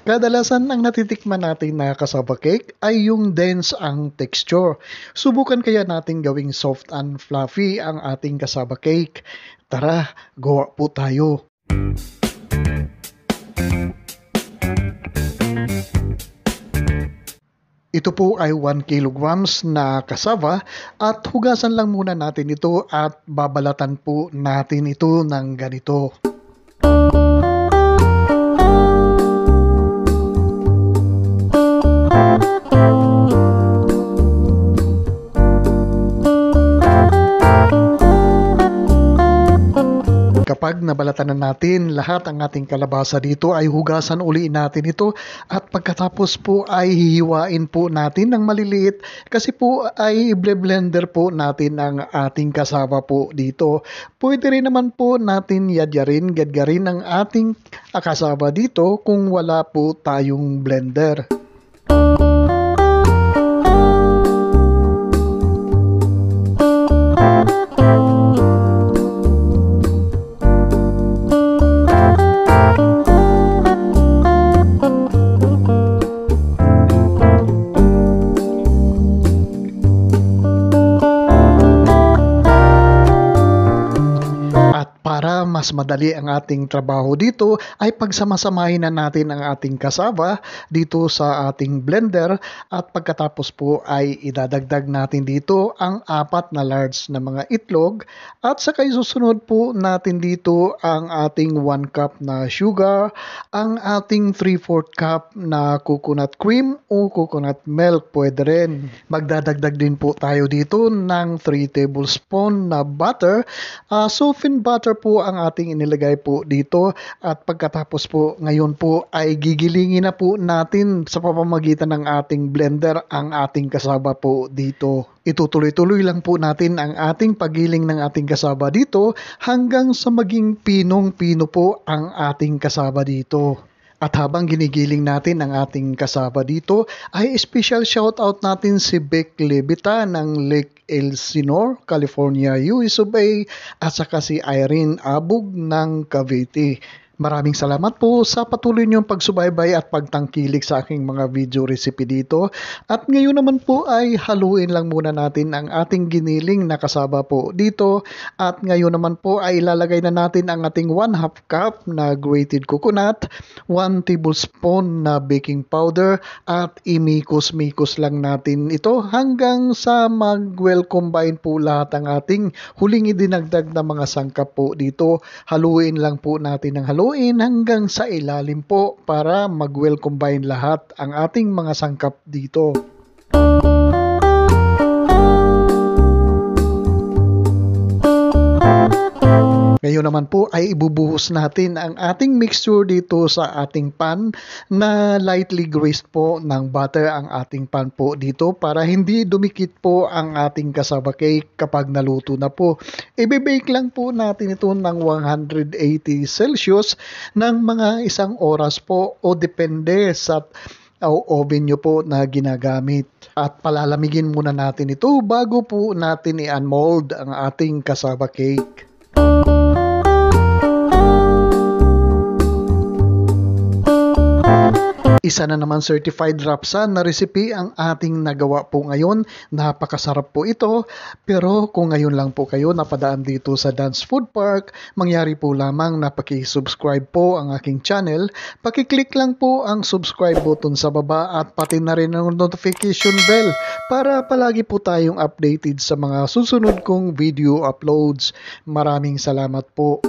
Kadalasan ang natitikman natin na cassava cake ay yung dense ang texture. Subukan kaya natin gawing soft and fluffy ang ating cassava cake. Tara, gawa po tayo. Ito po ay 1 kilograms na cassava at hugasan lang muna natin ito at babalatan po natin ito ng ganito. Kapag nabalatan na natin lahat ang ating kalabasa dito ay hugasan uli natin ito at pagkatapos po ay hihiwain po natin ng maliliit kasi po ay i-blender po natin ang ating kasaba po dito. Pwede rin naman po natin gadgarin ang ating kasaba dito kung wala po tayong blender. Para mas madali ang ating trabaho dito ay pagsamasamahin na natin ang ating cassava dito sa ating blender at pagkatapos po ay idadagdag natin dito ang 4 na large na mga itlog at saka isusunod po natin dito ang ating 1 cup na sugar, ang ating 3/4 cup na coconut cream o coconut milk pwede rin. Magdadagdag din po tayo dito ng 3 tablespoon na butter, softened butter po ang ating inilagay po dito at pagkatapos po ngayon po ay gigilingin na po natin sa pamamagitan ng ating blender ang ating kasaba po dito. Itutuloy-tuloy lang po natin ang ating pagiling ng ating kasaba dito hanggang sa maging pinong-pino po ang ating kasaba dito. At habang ginigiling natin ang ating kasaba dito, ay special shoutout natin si Beck Levita ng Lake Elsinore, California, US of A, at saka si Irene Abug ng Cavite. Maraming salamat po sa patuloy niyong pagsubaybay at pagtangkilik sa aking mga video recipe dito. At ngayon naman po ay haluin lang muna natin ang ating giniling na kasaba po dito. At ngayon naman po ay ilalagay na natin ang ating 1/2 cup na grated coconut, 1 tablespoon na baking powder at imikos-mikos lang natin ito hanggang sa mag-well combine po lahat ang ating huling idinagdag na mga sangkap po dito. Haluin lang po natin ang haluin hanggang sa ilalim po para mag-well combine lahat ang ating mga sangkap dito. Ngayon naman po ay ibubuhos natin ang ating mixture dito sa ating pan na lightly greased po ng butter ang ating pan po dito para hindi dumikit po ang ating cassava cake kapag naluto na po. I-bake lang po natin ito ng 180 Celsius ng mga 1 oras po o depende sa oven nyo po na ginagamit. At palalamigin muna natin ito bago po natin i-unmold ang ating cassava cake. Isa na naman certified Rapsan na recipe ang ating nagawa po ngayon. Napakasarap po ito. Pero kung ngayon lang po kayo napadaan dito sa Dan's Food Park, mangyari po lamang na paki-subscribe po ang aking channel. Paki-click lang po ang subscribe button sa baba at pati na rin ang notification bell para palagi po tayong updated sa mga susunod kong video uploads. Maraming salamat po.